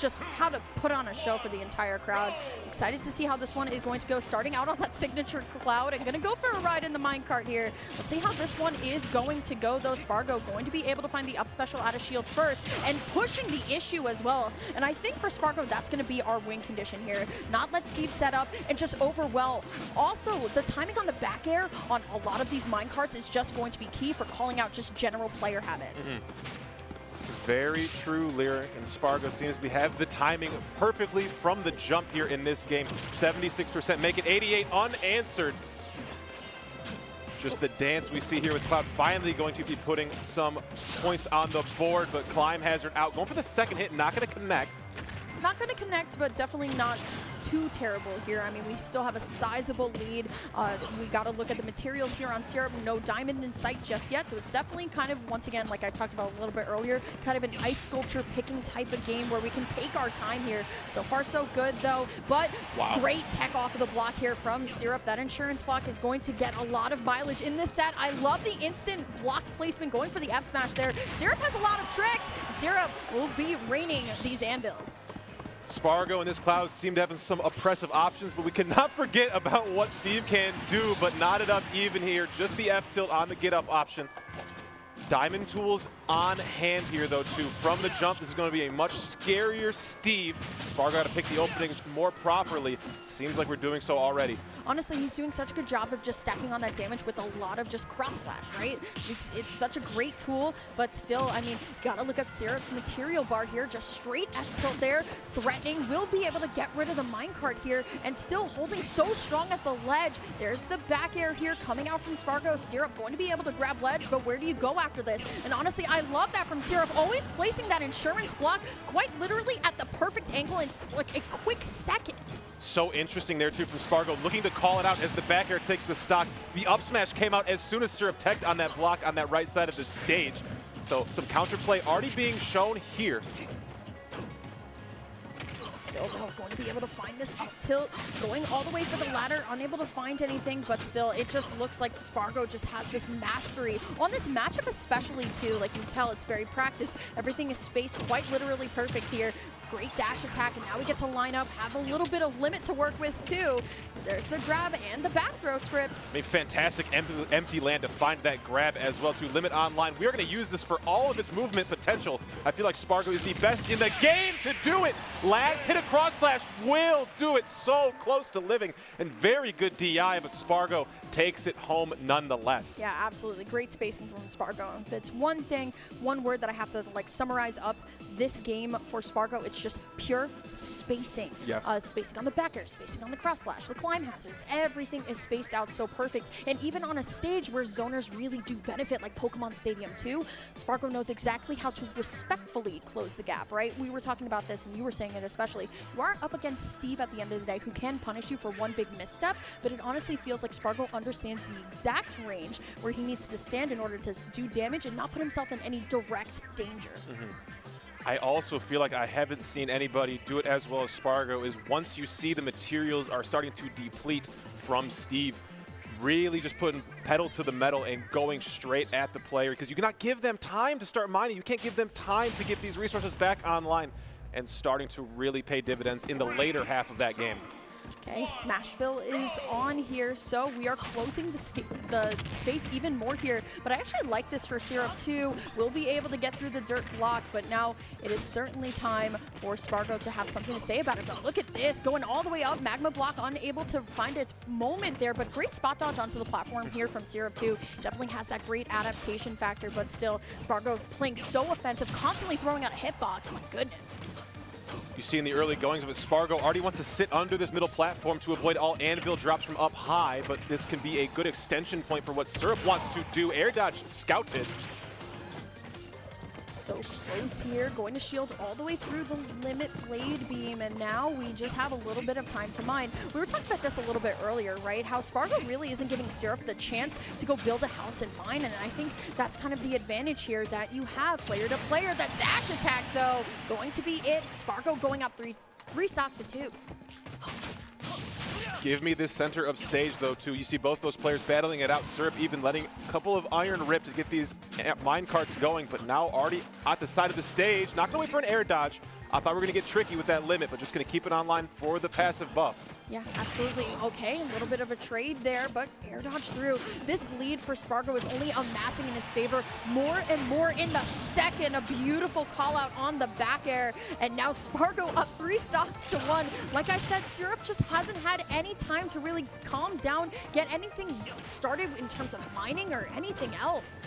just how to put on a show for the entire crowd. Excited to see how this one is going to go, starting out on that signature cloud and gonna go for a ride in the minecart here. Let's see how this one is going to go though. Sparg0 going to be able to find the up special out of shield first and pushing the issue as well. And I think for Sparg0, that's gonna be our win condition here. Not let Steve set up and just overwhelm. Also, the timing on the back air on a lot of these minecarts is just going to be key for calling out just general player habits. Very true, Lyric, and Sparg0 seems to have the timing perfectly from the jump here in this game. 76%, make it 88 unanswered. Just the dance we see here with Cloud finally going to be putting some points on the board, but Climb Hazard out. Going for the second hit, not going to connect. Not going to connect, but definitely not too terrible here. I mean, we still have a sizable lead. We got to look at the materials here on Syrup. No diamond in sight just yet, so it's definitely kind of, once again, like I talked about a little bit earlier, kind of an ice sculpture picking type of game where we can take our time here. So far, so good, though. But great tech off of the block here from Syrup. That insurance block is going to get a lot of mileage in this set. I love the instant block placement going for the F smash there. Syrup has a lot of tricks. Syrup will be raining these anvils. Sparg0 and this Cloud seem to have some oppressive options, but we cannot forget about what Steve can do, but not enough even here. Just the F tilt on the get up option. Diamond tools on hand here, though, too. From the jump, this is going to be a much scarier Steve. Sparg0 got to pick the openings more properly. Seems like we're doing so already. Honestly, he's doing such a good job of just stacking on that damage with a lot of just cross slash, right? It's such a great tool, but still, I mean, gotta look up Syrup's material bar here. Just straight F tilt there, threatening. Will be able to get rid of the minecart here, and still holding so strong at the ledge. There's the back air here coming out from Sparg0. Syrup going to be able to grab ledge, but where do you go after this? And honestly, I love that from Syrup, always placing that insurance block quite literally at the perfect angle in like a quick second. So interesting there, too, from Sparg0, looking to call it out as the back air takes the stock. The up smash came out as soon as Syrup teched on that block on that right side of the stage. So some counterplay already being shown here. Still, though, going to be able to find this up tilt, going all the way for the ladder, unable to find anything, but still, it just looks like Sparg0 just has this mastery. On this matchup especially, too, like you can tell, it's very practiced. Everything is spaced quite literally perfect here. Great dash attack, and now we get to line up, have a little bit of limit to work with, too. There's the grab and the back throw script. I mean, fantastic empty land to find that grab as well, to limit online. We are going to use this for all of its movement potential. I feel like Sparg0 is the best in the game to do it. Last hit of cross slash will do it. So close to living, and very good DI, but Sparg0 takes it home nonetheless. Yeah, absolutely. Great spacing from Sparg0. If it's one thing, one word that I have to like summarize up this game for Sparg0, it's just pure spacing. Yes. Spacing on the back air, spacing on the cross slash, the climb hazards, everything is spaced out so perfect. And even on a stage where zoners really do benefit, like Pokemon Stadium 2, Sparg0 knows exactly how to respectfully close the gap, right? We were talking about this, and you were saying it especially. You are up against Steve at the end of the day, who can punish you for one big misstep, but it honestly feels like Sparg0 understands the exact range where he needs to stand in order to do damage and not put himself in any direct danger. I also feel like I haven't seen anybody do it as well as Sparg0. Is once you see the materials are starting to deplete from Steve, really just putting pedal to the metal and going straight at the player, because you cannot give them time to start mining. You can't give them time to get these resources back online, and starting to really pay dividends in the later half of that game. Okay, Smashville is on here, so we are closing the space even more here. But I actually like this for Syrup too. We'll be able to get through the dirt block, but now it is certainly time for Sparg0 to have something to say about it. But look at this, going all the way up, Magma Block unable to find its moment there, but great spot dodge onto the platform here from Syrup too. Definitely has that great adaptation factor, but still, Sparg0 playing so offensive, constantly throwing out a hitbox, my goodness. You see in the early goings of it, Sparg0 already wants to sit under this middle platform to avoid all anvil drops from up high, but this can be a good extension point for what Syrup wants to do. Air dodge scouted. So close here, going to shield all the way through the limit blade beam, and now we just have a little bit of time to mine. We were talking about this a little bit earlier, right? How Sparg0 really isn't giving Syrup the chance to go build a house and mine, and I think that's kind of the advantage here, that you have player to player. That dash attack, though, going to be it. Sparg0 going up three stocks to 2. Give me this center of stage, though, too. You see both those players battling it out. Syrup even letting a couple of iron rip to get these mine carts going, but now already at the side of the stage. Not going to wait for an air dodge. I thought we were going to get tricky with that limit, but just going to keep it online for the passive buff. Yeah, absolutely. Okay, a little bit of a trade there, but air dodge through. This lead for Sparg0 is only amassing in his favor more and more in the second. A beautiful call out on the back air, and now Sparg0 up 3 stocks to 1. Like I said, Syrup just hasn't had any time to really calm down, get anything started in terms of mining or anything else.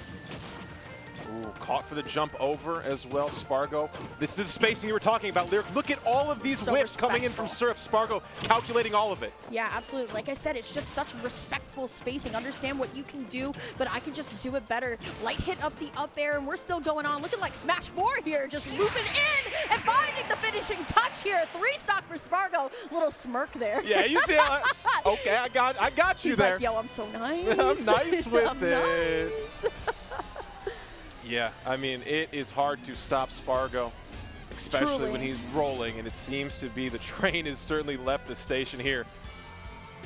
Ooh, caught for the jump over as well, Sparg0. This is the spacing you were talking about, Lyric. Look at all of these whiffs coming in from Syrup. Sparg0 calculating all of it. Yeah, absolutely. Like I said, it's just such respectful spacing. Understand what you can do, but I can just do it better. Light hit up the up air, and we're still going on. Looking like Smash 4 here, just looping in and finding the finishing touch here. 3 stock for Sparg0. Little smirk there. Yeah, you see how, okay, I got you He's there. Like, yo, I'm so nice. I'm nice with I'm it. Nice. Yeah, I mean, it is hard to stop Sparg0, especially Truly. when he's rolling, and it seems to be the train has certainly left the station here.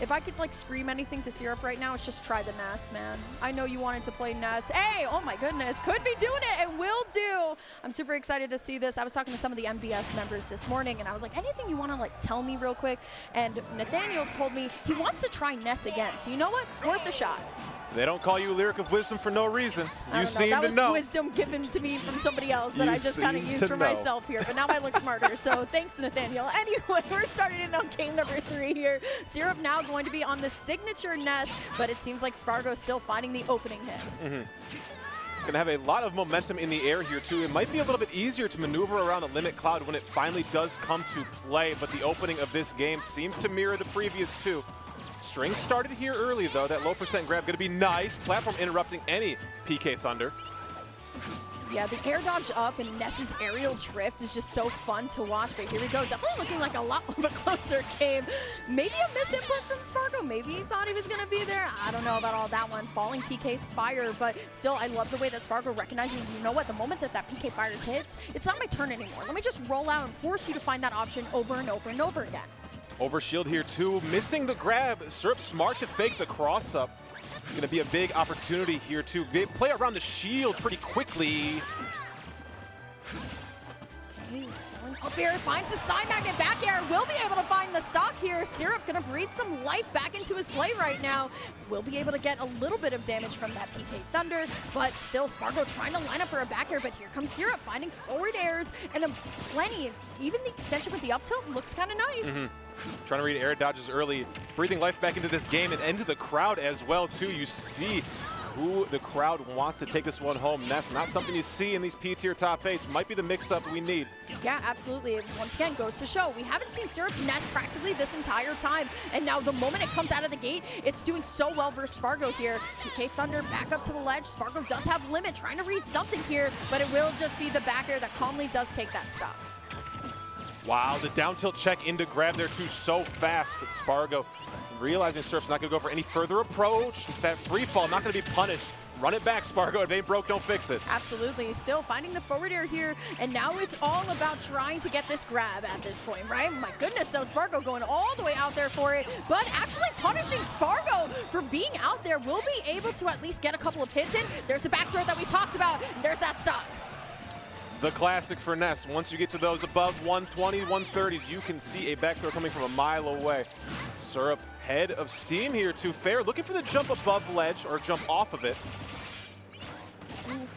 If I could like scream anything to Syrup right now, it's just try the Ness, man. I know you wanted to play Ness. Hey, oh my goodness, could be doing it and will do. I'm super excited to see this. I was talking to some of the MBS members this morning, and I was like, anything you want to like tell me real quick? And Nathaniel told me he wants to try Ness again. So you know what? Worth a shot. They don't call you Lyric of Wisdom for no reason. You seem that to was know. wisdom given to me from somebody else that You I just kind of seem used to for know. myself here, but now I look smarter, so thanks, Nathaniel. Anyway, we're starting in on game number 3 here. Syrup now going to be on the signature Ness, but it seems like Sparg0 still finding the opening hits. Going to have a lot of momentum in the air here, too. It might be a little bit easier to maneuver around the limit cloud when it finally does come to play, but the opening of this game seems to mirror the previous 2. String started here early, though. That low percent grab going to be nice. Platform interrupting any PK Thunder. Yeah, the air dodge up and Ness's aerial drift is just so fun to watch, but here we go. Definitely looking like a lot of a closer game. Maybe a misinput from Sparg0. Maybe he thought he was going to be there. I don't know about all that one. Falling PK fire, but still, I love the way that Sparg0 recognizes, you know what, the moment that PK fires hits, it's not my turn anymore. Let me just roll out and force you to find that option over and over and over again. Over shield here, too. Missing the grab. Syrup smart to fake the cross-up. Going to be a big opportunity here, too. They play around the shield pretty quickly. Okay, up here, finds the side magnet back air. Will be able to find the stock here. Syrup going to breathe some life back into his play right now. Will be able to get a little bit of damage from that PK Thunder, but still Sparg0 trying to line up for a back air, but here comes Syrup finding forward airs and plenty. Even the extension with the up tilt looks kind of nice. Trying to read air dodges early, breathing life back into this game and into the crowd as well, too. You see who the crowd wants to take this one home. Ness, not something you see in these P-tier top 8s. Might be the mix-up we need. Yeah, absolutely. It once again goes to show we haven't seen Syrup's Ness practically this entire time, and now the moment it comes out of the gate, it's doing so well versus Sparg0 here. PK Thunder back up to the ledge. Sparg0 does have limit, trying to read something here, but it will just be the back air that calmly does take that stop. Wow, the down tilt check into grab there too so fast, but Sparg0 realizing Syrup's not going to go for any further approach. That free fall not going to be punished. Run it back, Sparg0. If it ain't broke, don't fix it. Absolutely. Still finding the forward air here, and now it's all about trying to get this grab at this point, right? My goodness, though, Sparg0 going all the way out there for it, but actually punishing Sparg0 for being out there. Will be able to at least get a couple of hits in. There's the back throw that we talked about. There's that stop. The classic for Ness. Once you get to those above 120, 130s, you can see a back throw coming from a mile away. Syrup head of steam here to Fair, looking for the jump above ledge or jump off of it.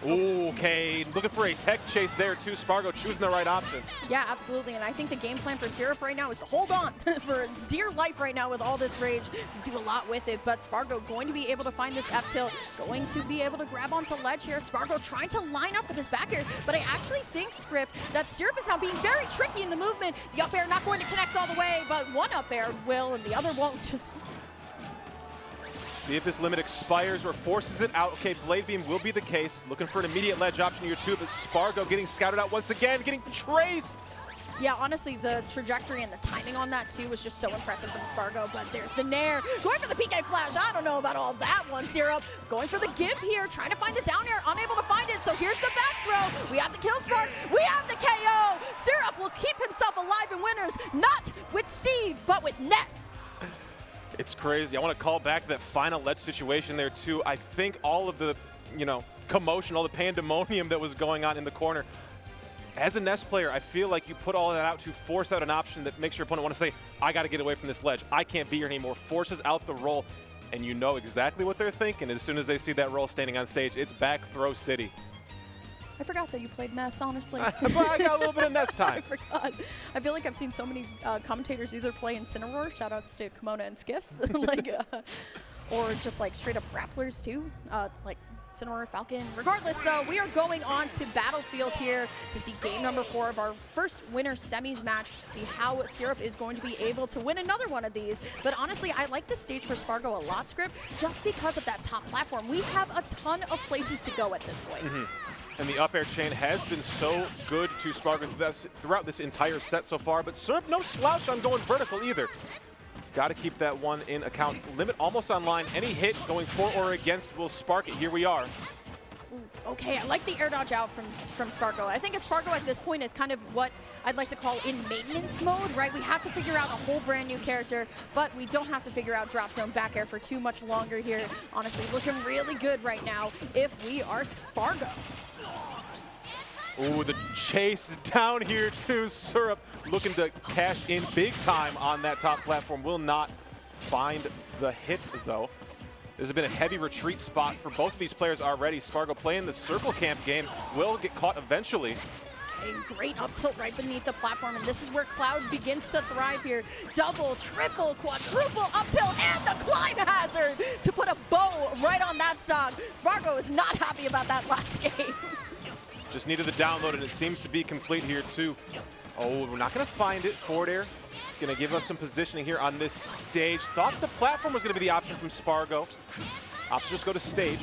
Ooh, okay, looking for a tech chase there too. Sparg0 choosing the right option. Yeah, absolutely, and I think the game plan for Syrup right now is to hold on for dear life right now with all this rage, do a lot with it, but Sparg0 going to be able to find this F-tilt, going to be able to grab onto ledge here. Sparg0 trying to line up for this back air, but I actually think, Script, that Syrup is now being very tricky in the movement. The up air not going to connect all the way, but one up air will and the other won't. See if this limit expires or forces it out. Okay, Blade Beam will be the case. Looking for an immediate ledge option here too, but Sparg0 getting scouted out once again, getting traced. Yeah, honestly, the trajectory and the timing on that, too, was just so impressive from Sparg0, but there's the Nair. Going for the PK Flash. I don't know about all that one, Syrup. Going for the Gimp here, trying to find the down air, unable to find it, so here's the back throw. We have the kill sparks. We have the KO. Syrup will keep himself alive in winners, not with Steve, but with Ness. It's crazy. I want to call back to that final ledge situation there, too. I think all of the, commotion, all the pandemonium that was going on in the corner, as a Ness player, I feel like you put all of that out to force out an option that makes your opponent want to say, I got to get away from this ledge. I can't be here anymore. Forces out the roll, and you know exactly what they're thinking. As soon as they see that roll standing on stage, it's back throw city. I forgot that you played Ness, honestly. I got a little bit of Ness time. I forgot. I feel like I've seen so many commentators either play Incineroar, shoutouts to Kimona and Skiff, like, or just like straight up grapplers too, like Incineroar, Falcon. Regardless though, we are going on to Battlefield here to see game number 4 of our first winner semis match, see how Syrup is going to be able to win another one of these. But honestly, I like this stage for Sparg0 a lot, Script, just because of that top platform. We have a ton of places to go at this point. And the up air chain has been so good to Sparg0 throughout this entire set so far, but Syrup no slouch on going vertical either. Got to keep that one in account. Limit almost online. Any hit going for or against will spark it. Here we are. Ooh, okay, I like the air dodge out from Sparg0. I think Sparg0 at this point is kind of what I'd like to call in maintenance mode, right? We have to figure out a whole brand new character, but we don't have to figure out drop zone back air for too much longer here. Honestly, looking really good right now if we are Sparg0. Ooh, the chase down here to Syrup, looking to cash in big time on that top platform. Will not find the hit, though. This has been a heavy retreat spot for both of these players already. Sparg0 playing the circle camp game, will get caught eventually. Okay, great up tilt right beneath the platform, and this is where Cloud begins to thrive here. Double, triple, quadruple up tilt, and the climb hazard to put a bow right on that stock. Sparg0 is not happy about that last game. Just needed the download, and it seems to be complete here, too. Oh, we're not going to find it. Forward air. Going to give us some positioning here on this stage. Thought the platform was going to be the option from Sparg0. Opts to just go to stage.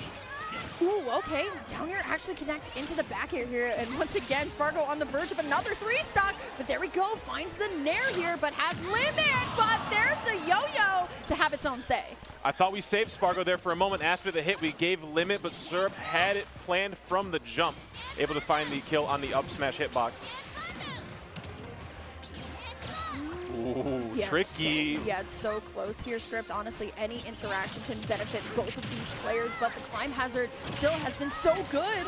Ooh, okay. Down air actually connects into the back air here. And once again, Sparg0 on the verge of another 3-stock. But there we go. Finds the nair here, but has limit. But there's the yo-yo to have its own say. I thought we saved Sparg0 there for a moment after the hit. We gave limit, but Syrup had it planned from the jump. Able to find the kill on the up smash hitbox. Ooh, Yeah, tricky. Yeah, it's so close here, Script. Honestly, any interaction can benefit both of these players, but the climb hazard still has been so good.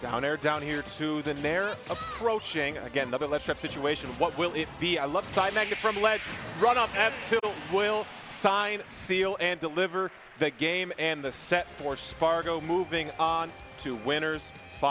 Down air down here to the nair approaching. Again, another ledge trap situation. What will it be? I love side magnet from ledge. Run up F tilt will sign, seal, and deliver the game and the set for Sparg0. Moving on to winners